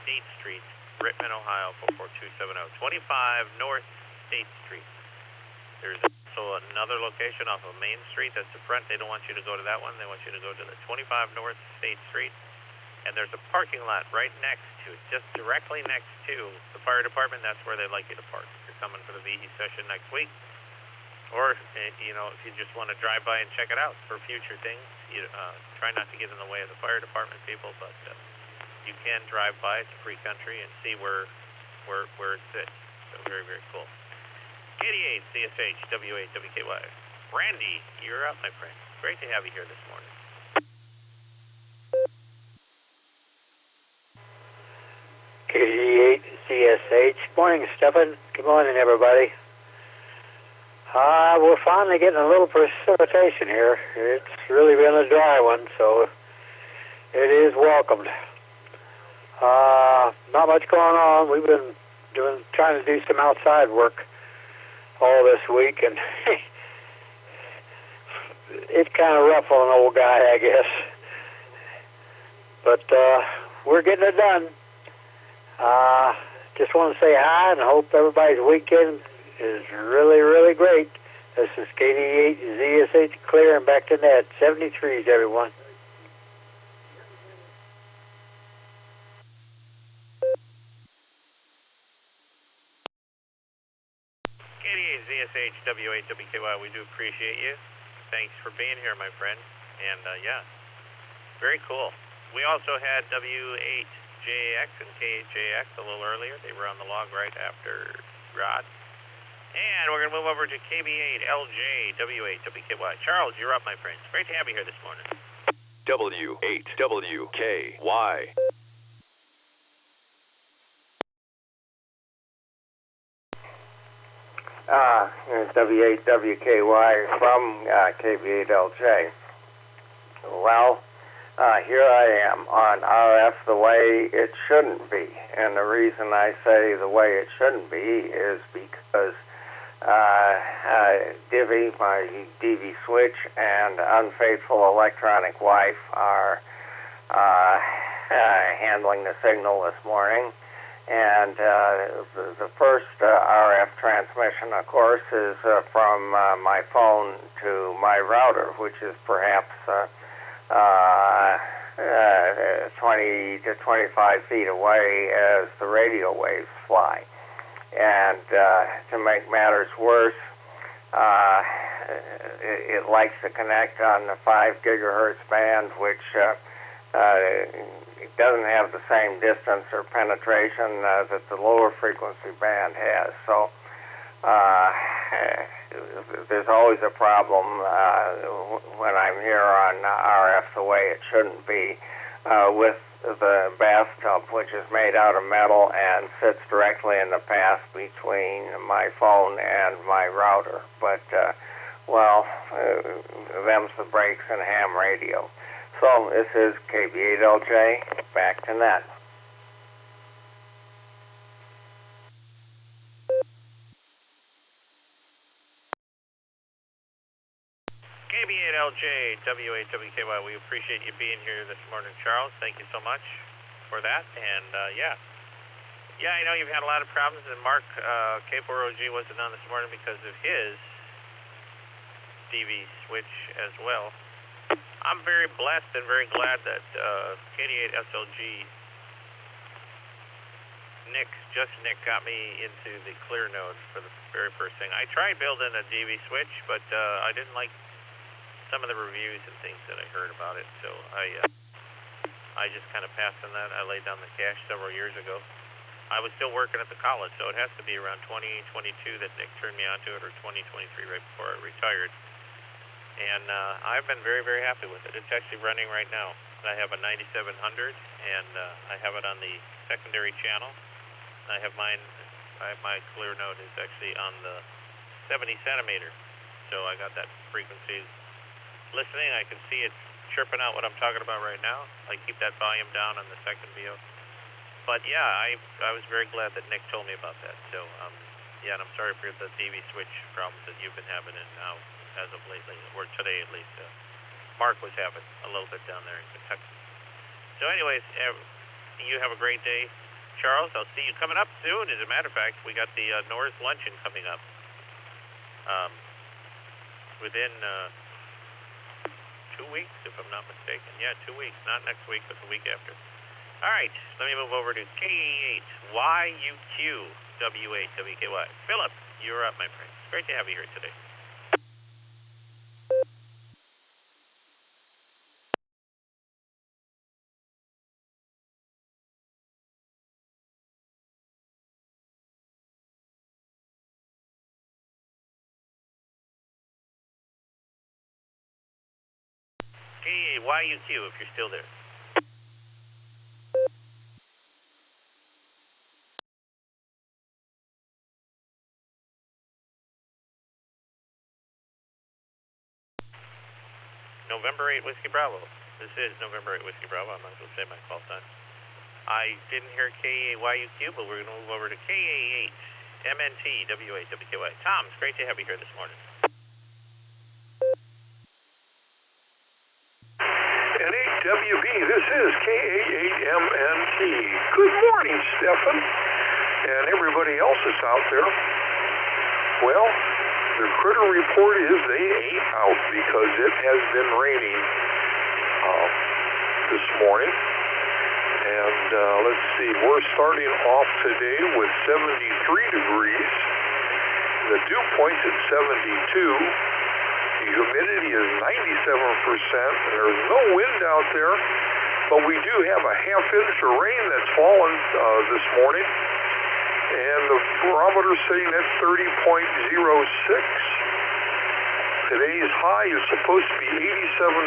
State Street, Richmond, Ohio, 44270. 25 North State Street. There's also another location off of Main Street. That's the front. They don't want you to go to that one. They want you to go to the 25 North State Street. And there's a parking lot right next to it, just directly next to the fire department. That's where they'd like you to park. If you're coming for the VE session next week, or if you just want to drive by and check it out for future things, try not to get in the way of the fire department people, but you can drive by. It's a free country and see where it sits. So very, very cool. 88 CSH W8WKY. Randy, you're up, my friend. Great to have you here this morning. KG8CSH. Morning, Stephen. Good morning, everybody. We're finally getting a little precipitation here. It's really been a dry one, so it is welcomed. Not much going on. We've been trying to do some outside work all this week, and it's kind of rough on an old guy, I guess. But we're getting it done. Just want to say hi and hope everybody's weekend is really, really great. This is KD8ZSH clear and back to net. 73s, everyone. KD8ZSH W8WKY, we do appreciate you. Thanks for being here, my friend. And yeah, very cool. We also had W8 JAX and KHJX a little earlier. They were on the log right after Rod. And we're going to move over to KB8LJ W8WKY. Charles, you're up, my friend. It's great to have you here this morning. W8WKY. W8WKY from KB8LJ. Well, here I am on RF the way it shouldn't be. And the reason I say the way it shouldn't be is because Divvy, my DV switch, and unfaithful electronic wife are handling the signal this morning. And the first RF transmission, of course, is from my phone to my router, which is perhaps 20 to 25 feet away as the radio waves fly. And to make matters worse, it likes to connect on the 5 gigahertz band, which it doesn't have the same distance or penetration that the lower frequency band has. So there's always a problem when I'm here on RF the way it shouldn't be with the bathtub, which is made out of metal and sits directly in the path between my phone and my router. But, them's the breaks in ham radio. So this is KB8LJ, back to net. KB8LJ, W8WKY, we appreciate you being here this morning, Charles. Thank you so much for that. And, yeah, I know you've had a lot of problems, and Mark, K4OG, wasn't on this morning because of his DV switch as well. I'm very blessed and very glad that KD8SLG Nick got me into the clear node for the very first thing. I tried building a DV switch, but I didn't like some of the reviews and things that I heard about it, so I just kind of passed on that. I laid down the cash several years ago. I was still working at the college, so it has to be around 2022 that Nick turned me onto it, or 2023, right before I retired. And I've been very, very happy with it. It's actually running right now. I have a 9700, and I have it on the secondary channel. I have my clear node is actually on the 70 centimeter, so I got that frequency listening. I can see it chirping out what I'm talking about right now. I keep that volume down on the second VO. But yeah, I was very glad that Nick told me about that. So yeah, and I'm sorry for the DV switch problems that you've been having in now as of lately, or today at least. Mark was having a little bit down there in Kentucky. So anyways, you have a great day, Charles. I'll see you coming up soon. As a matter of fact, we got the North Luncheon coming up within 2 weeks, if I'm not mistaken. Yeah, 2 weeks. Not next week, but the week after. All right, let me move over to K8YUQ W8WKY. Philip, you're up, my friend. It's great to have you here today. KAYUQ, if you're still there. November 8 Whiskey Bravo. This is November 8 Whiskey Bravo. I might as well say my call sign. I didn't hear KAYUQ, but we're going to move over to KA8 MNT W8WKY. Tom, it's great to have you here this morning. N8WB, this is KA8MNT. Good morning, Stefan, and everybody else that's out there. Well, the critter report is they ain't out because it has been raining this morning. And let's see, we're starting off today with 73 degrees. The dew point's at 72. The humidity is 97%, and there's no wind out there. but we do have a half inch of rain that's fallen this morning, and the barometer's sitting at 30.06. Today's high is supposed to be 87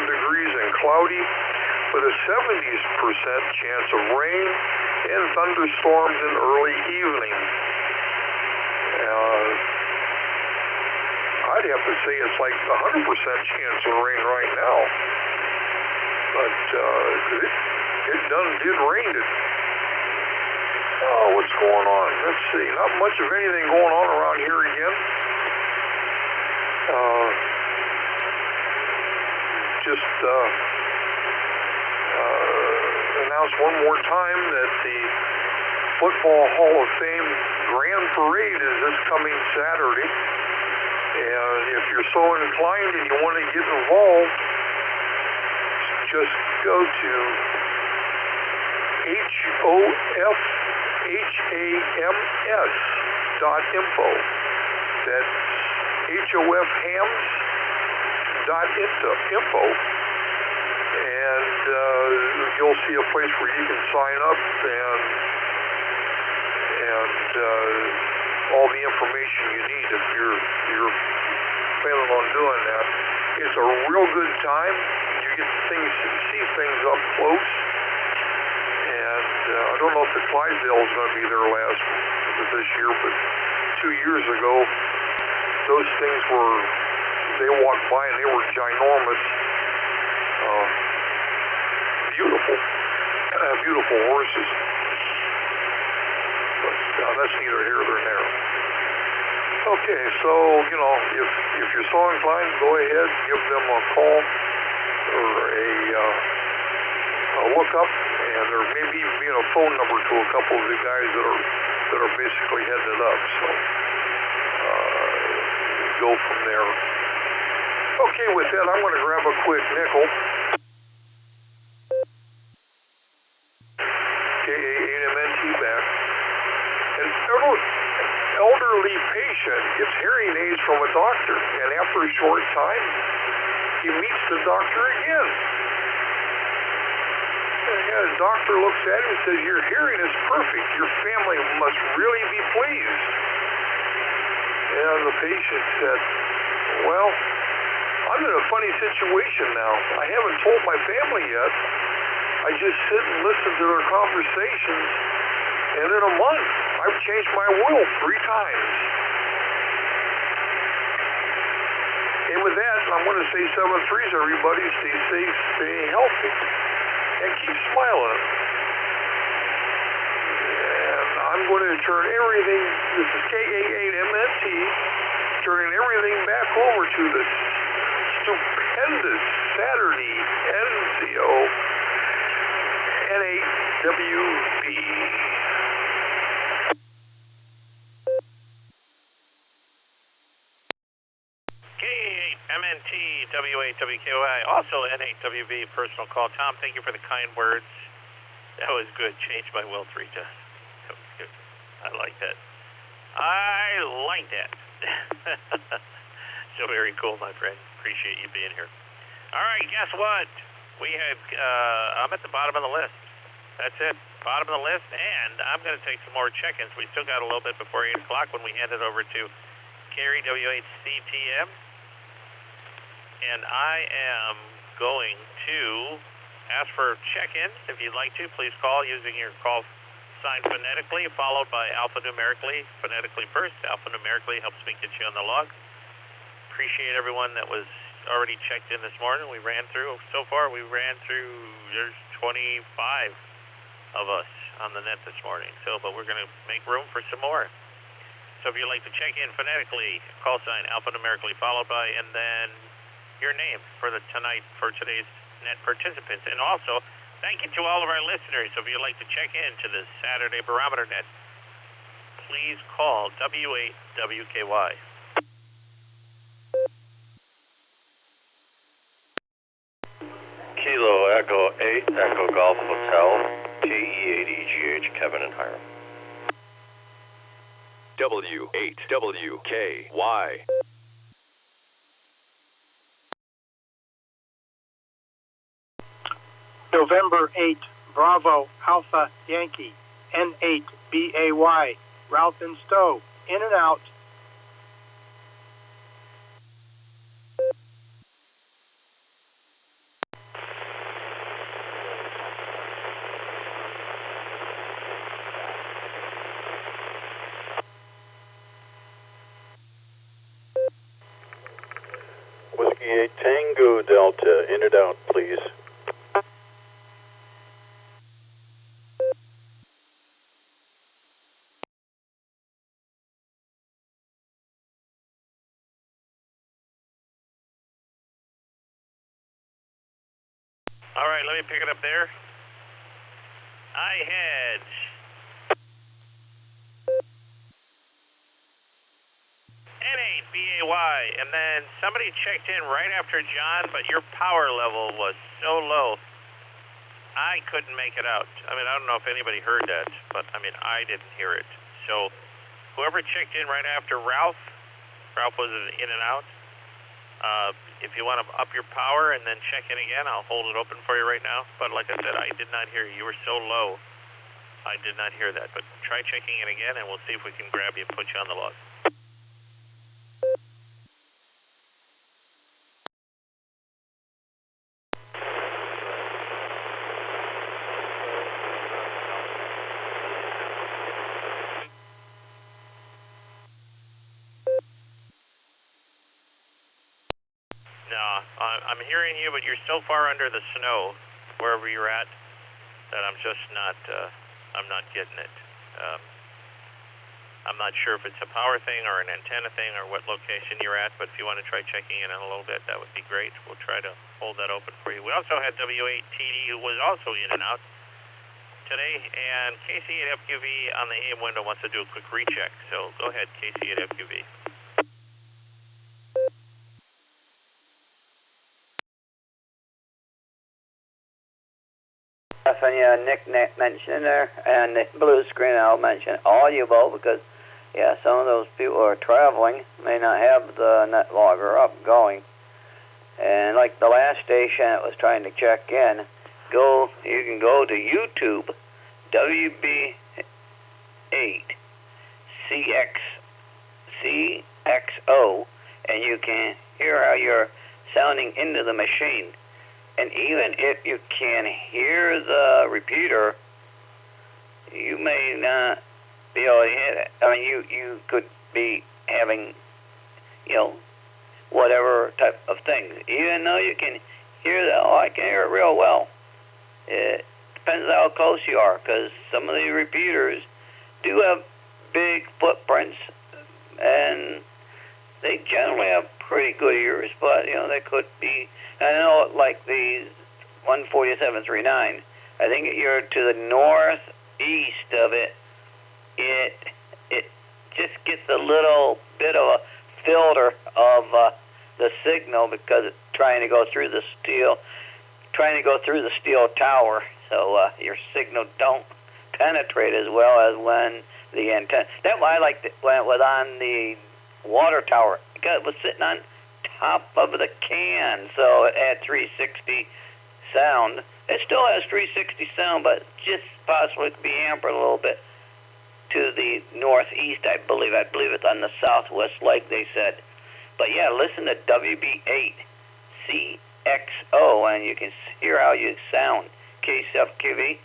degrees and cloudy, with a 70% chance of rain and thunderstorms in early evening. I'd have to say it's like 100% chance of rain right now. But it done did rain. What's going on? Let's see. Not much of anything going on around here again. Just announce one more time that the Football Hall of Fame Grand Parade is this coming Saturday. And if you're so inclined and you want to get involved, just go to hofhams.info. That's hofhams.info. And you'll see a place where you can sign up and all the information you need if you're planning on doing that. It's a real good time. You get to see things up close. And I don't know if the Clydesdale's going to be there this year, but 2 years ago, those things they walked by and they were ginormous. Beautiful horses. But that's neither here nor there. Okay, so, if you're so inclined, go ahead, give them a call or a look up, and there may be even a phone number to a couple of the guys that are basically heading it up. So, go from there. Okay, with that, I'm going to grab a quick nickel. KA8MNT back. An elderly patient gets hearing aids from a doctor, and after a short time, he meets the doctor again. And the doctor looks at him and says, "Your hearing is perfect. Your family must really be pleased." And the patient said, "Well, I'm in a funny situation now. I haven't told my family yet. I just sit and listen to their conversations, and in a month, I've changed my will 3 times. And with that, I'm going to say 7-3s, everybody. Stay safe, stay healthy, and keep smiling. And I'm going to turn everything, this is KA8MNT, turning everything back over to this stupendous Saturday NCO N8WB. K8MNT W8WKY, also N8WB personal call. Tom, thank you for the kind words. That was good. Changed my will 3 times. That was good. I like that. So very cool, my friend. Appreciate you being here. All right, guess what? I'm at the bottom of the list. That's it. Bottom of the list, and I'm going to take some more check-ins. We still got a little bit before 8 o'clock when we hand it over to Carrie W8CTM. And I am going to ask for check-ins. If you'd like to, please call using your call sign phonetically, followed by alphanumerically. Phonetically first. Alphanumerically helps me get you on the log. Appreciate everyone that was already checked in this morning. We ran through, so far there's 25 of us on the net this morning. But we're going to make room for some more. So if you'd like to check in phonetically, call sign alphanumerically followed by, and then your name for today's net participants. And also, thank you to all of our listeners. So if you'd like to check in to the Saturday Barometer Net, please call W8WKY. Kilo Echo 8 Echo Golf Hotel KE80GH Kevin and Hiram. W8WKY. November 8, Bravo, Alpha, Yankee, N8, BAY, Ralph and Stowe, in and out. Whiskey 8 Tango Delta, in and out, please. All right, let me pick it up there. I had N8 BAY, and then somebody checked in right after John, but your power level was so low, I couldn't make it out. I mean, I don't know if anybody heard that, but I mean, I didn't hear it. So whoever checked in right after Ralph was in and out. If you want to up your power and then check in again, I'll hold it open for you right now. But like I said, I did not hear you. You were so low, I did not hear that. But try checking in again, and we'll see if we can grab you and put you on the log. No, I'm hearing you, but you're so far under the snow, wherever you're at, that I'm just not, I'm not getting it. I'm not sure if it's a power thing or an antenna thing or what location you're at, but if you want to try checking in a little bit, that would be great. We'll try to hold that open for you. We also had W8TD, who was also in and out today, and KC8FQV on the AM window wants to do a quick recheck. So go ahead, KC8FQV. Yeah, Nick mentioned there, and the blue screen I'll mention audible because, yeah, some of those people who are traveling may not have the net logger up going. And like the last station that was trying to check in, you can go to YouTube, WB8CXO, and you can hear how you're sounding into the machine. And even if you can hear the repeater, you may not be able to hit it. I mean, you could be having, whatever type of things. Even though you can hear that, I can hear it real well. It depends on how close you are, because some of the repeaters do have big footprints, and they generally have pretty good ears, but, they could be. I know, like the 14739, I think you're to the northeast of it. It just gets a little bit of a filter of the signal because it's trying to go through the steel tower, so your signal don't penetrate as well as when the antenna. That's why I liked it when it was on the water tower, because it was sitting on top of the can, so it had 360 sound. It still has 360 sound, but just possibly could be hampered a little bit to the northeast, I believe. I believe it's on the southwest, like they said. But yeah, listen to WB8CXO, and you can hear how you sound. KCFQV.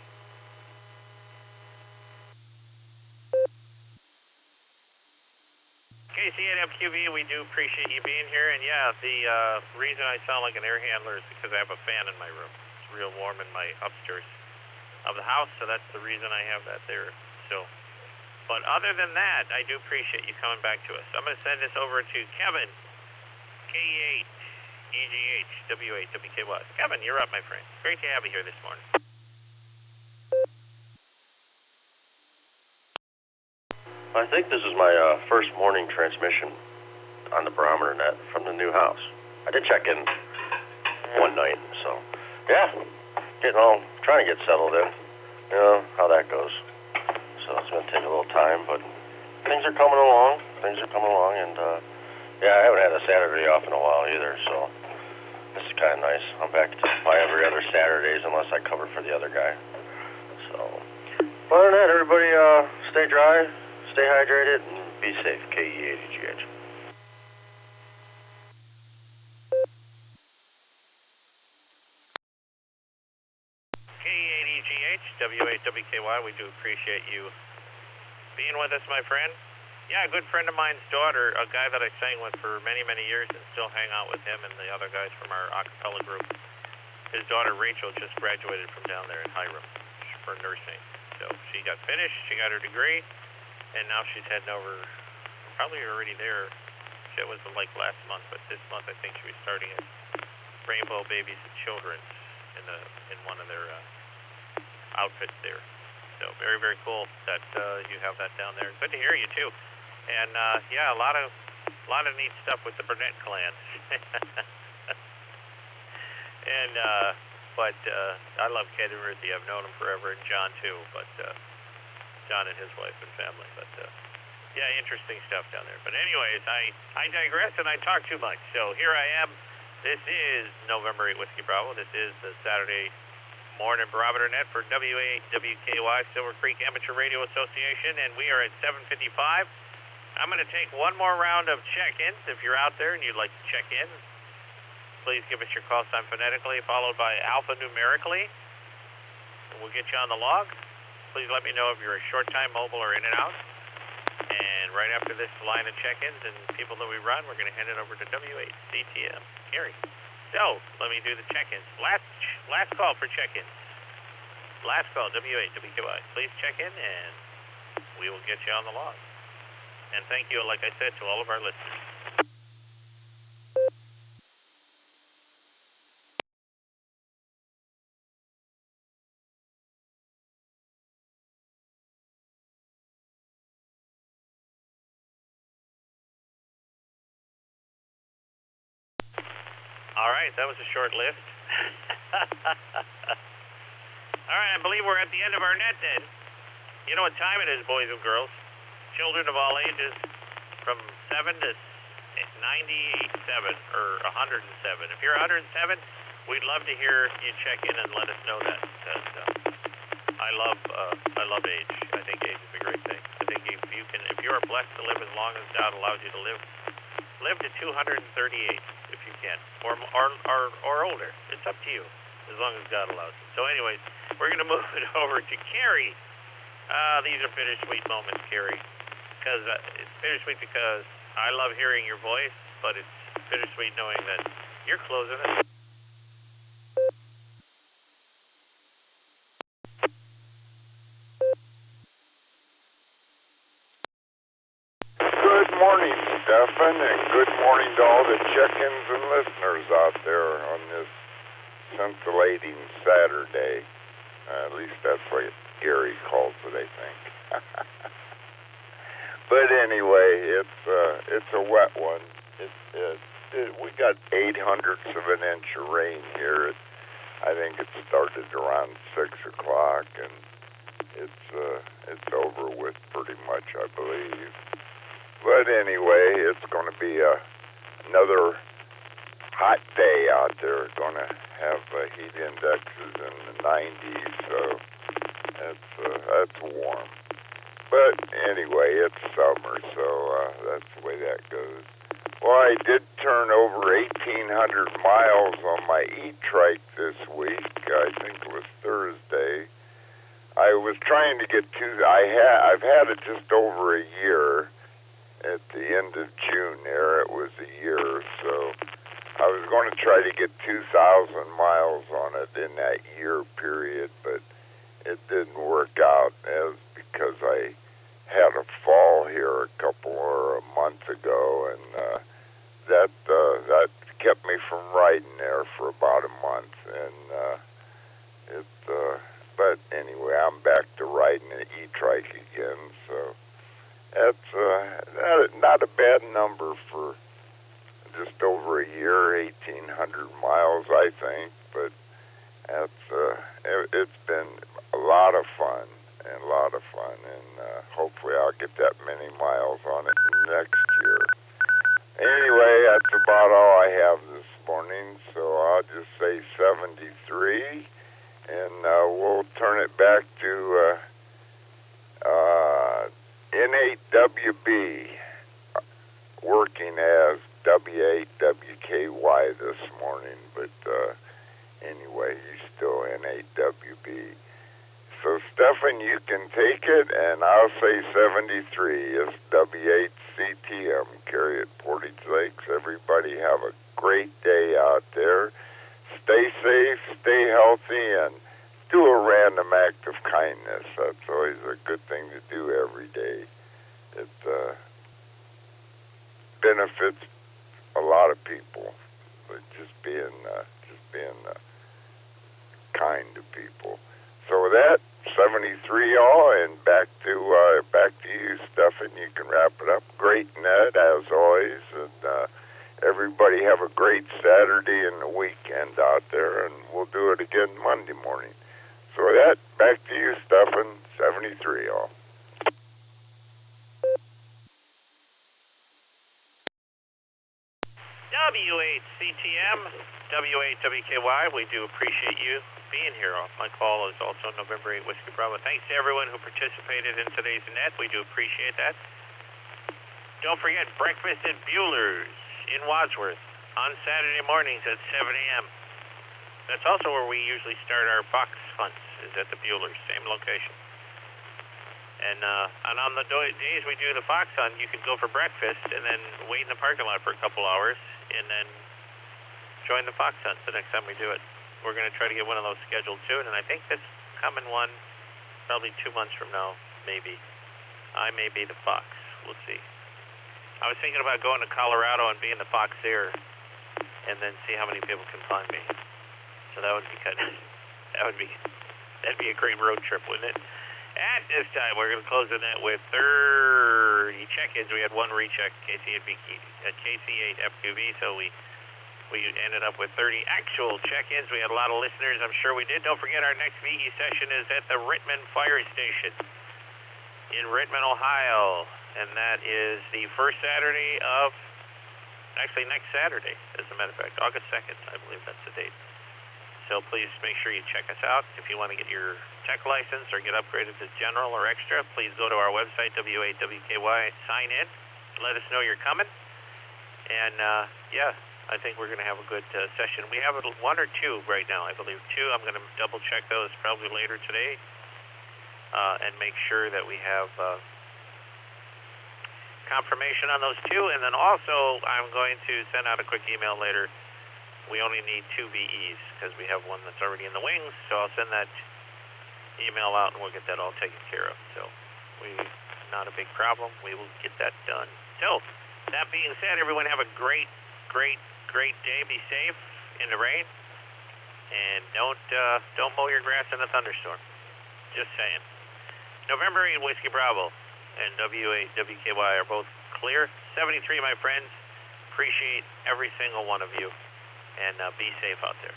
KC8FQV, we do appreciate you being here, and yeah, the reason I sound like an air handler is because I have a fan in my room. It's real warm in my upstairs of the house, so that's the reason I have that there. So, but other than that, I do appreciate you coming back to us. I'm going to send this over to Kevin, K8, EGH, W8, WKY. Kevin, you're up, my friend. Great to have you here this morning. I think this is my first morning transmission on the Barometer Net from the new house. I did check in one night, so yeah, trying to get settled in. You know how that goes. So it's going to take a little time, but things are coming along. And yeah, I haven't had a Saturday off in a while either, so This is kind of nice. I'm back to my every other Saturdays unless I cover for the other guy. So, other than that, everybody stay dry, stay hydrated, and be safe. KE80GH. KE80GH, W8WKY, we do appreciate you being with us, my friend. Yeah, a good friend of mine's daughter, a guy that I sang with for many, many years and still hang out with him and the other guys from our a cappella group. His daughter, Rachel, just graduated from down there in Hiram for nursing. So she got finished, she got her degree, and now she's heading over, probably already there. It was like last month, but this month I think she was starting at Rainbow Babies and Children's in one of their outfits there. So very, very cool that you have that down there. Good to hear you too. And yeah, a lot of neat stuff with the Burnett clan. And but I love Ked and Ruthie. I've known them forever, and John too. But John and his wife and family. But yeah, interesting stuff down there. But anyways, I digress and I talk too much. So here I am. This is November 8 Whiskey Bravo. This is the Saturday morning Barometer Net for W8WKY, Silvercreek Amateur Radio Association, and we are at 7:55. I'm going to take one more round of check-ins. If you're out there and you'd like to check in, please give us your call sign phonetically, followed by alphanumerically. We'll get you on the log. Please let me know if you're a short-time mobile or in and out. And right after this line of check-ins and people that we run, we're going to hand it over to W8CTM. Gary. So, let me do the check-ins. Last call for check-ins. Last call, W8WKY. Please check in, and we will get you on the log. And thank you, like I said, to all of our listeners. All right, that was a short list. All right, I believe we're at the end of our net then. You know what time it is, boys and girls. Children of all ages from 7 to 97 or 107. If you're 107, we'd love to hear you check in and let us know that. Because I love age. I think age is a great thing. I think if you are blessed to live as long as God allows you to live to 238 if you can, or older. It's up to you, as long as God allows it. So anyways, we're going to move it over to Carrie. These are bittersweet moments, Carrie. Because it's bittersweet because I love hearing your voice, but it's bittersweet knowing that you're closing it. Good morning, Stefan, and good morning to all the check-ins and listeners out there on this scintillating Saturday. At least that's what Gary calls it, I think. But anyway, it's a wet one. We got 0.08 of an inch of rain here. I think it started around 6 o'clock, and it's over with pretty much, I believe. But anyway, it's going to be another hot day out there. Going to have heat indexes in the 90s, so that's warm. But anyway, it's summer, so that's the way that goes. Well, I did turn over 1,800 miles on my e-trike this week. I think it was Thursday. I was trying to get I've had it just over a year. At the end of June there, it was a year, so I was going to try to get 2,000 miles on it in that year period, but it didn't work out. It was because I had a fall here a month ago, and that kept me from riding there for about a month. And but anyway, I'm back to riding an e-trike again, so that's not a bad number for just over a year, 1,800 miles, I think. But it's been a lot of fun, and hopefully I'll get that many miles on it next year. Anyway, that's about all I have this morning. morning, so I'll just say 73, and we'll turn it back to N8WB, working as W8WKY this morning, but anyway, he's still N8WB. So, Stefan, you can take it, and I'll say 73 is W8CTM. Carry it, Portage Lakes. Everybody have a great day out there. Stay safe, stay healthy, and do a random act of kindness. That's always a good thing to do every day. It benefits a lot of people, but just being kind to people. So with that, 73 all, and back to you, Stefan. You can wrap it up. Great net as always, and everybody have a great Saturday and the weekend out there, and we'll do it again Monday morning. So with that, back to you, Stefan. 73 all. W8CTM, W8WKY, we do appreciate you being here. My call is also November 8 Whiskey Bravo. Thanks to everyone who participated in today's net. We do appreciate that. Don't forget, breakfast at Bueller's in Wadsworth on Saturday mornings at 7 a.m. That's also where we usually start our fox hunts, is at the Bueller's, same location. And on the days we do the fox hunt, you can go for breakfast and then wait in the parking lot for a couple hours and then join the fox hunt the next time we do it. We're going to try to get one of those scheduled soon, and I think that's coming one probably 2 months from now, maybe. I may be the fox. We'll see. I was thinking about going to Colorado and being the fox there and then see how many people can find me. So that would be kind of, that'd be a great road trip, wouldn't it? At this time, we're going to close the net with 30 check-ins. We had one recheck, KC8FQV, so we ended up with 30 actual check-ins. We had a lot of listeners. I'm sure we did. Don't forget, our next VE session is at the Rittman Fire Station in Rittman, Ohio, and that is the first Saturday of, actually next Saturday, as a matter of fact, August 2nd, I believe that's the date. So please make sure you check us out. If you want to get your tech license or get upgraded to general or extra, please go to our website, W8WKY, sign in, let us know you're coming. And, yeah, I think we're going to have a good session. We have one or two right now, I believe. Two. I'm going to double check those probably later today and make sure that we have confirmation on those two. And then also, I'm going to send out a quick email later. We only need 2 VEs because we have one that's already in the wings, so I'll send that email out and we'll get that all taken care of. So not a big problem. We will get that done. So that being said, everyone have a great day. Be safe in the rain, and don't mow your grass in a thunderstorm. Just saying. November 8 Whiskey Bravo and W8WKY are both clear. 73, my friends. Appreciate every single one of you. And be safe out there.